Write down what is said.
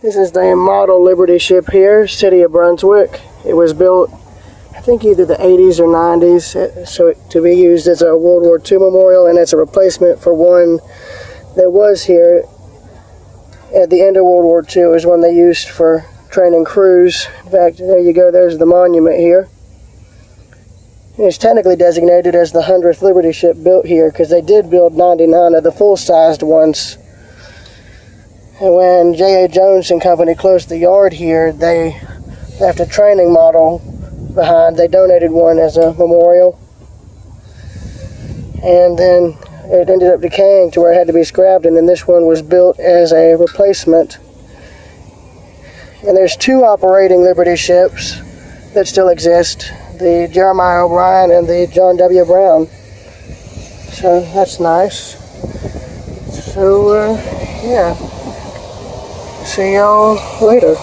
This is the model Liberty ship here, City of Brunswick. It was built, I think, either the 80s or 90s, so to be used as a World War II memorial, and as a replacement for one that was here at the end of World War II. Is one they used for training crews. In fact, there you go, there's the monument here. It's technically designated as the 100th Liberty ship built here, because they did build 99 of the full-sized ones. And when J.A. Jones and Company closed the yard here, they left a training model behind. They donated one as a memorial. And then it ended up decaying to where it had to be scrapped, and then this one was built as a replacement. And there's two operating Liberty ships that still exist, the Jeremiah O'Brien and the John W. Brown. So that's nice. So, yeah. See y'all later.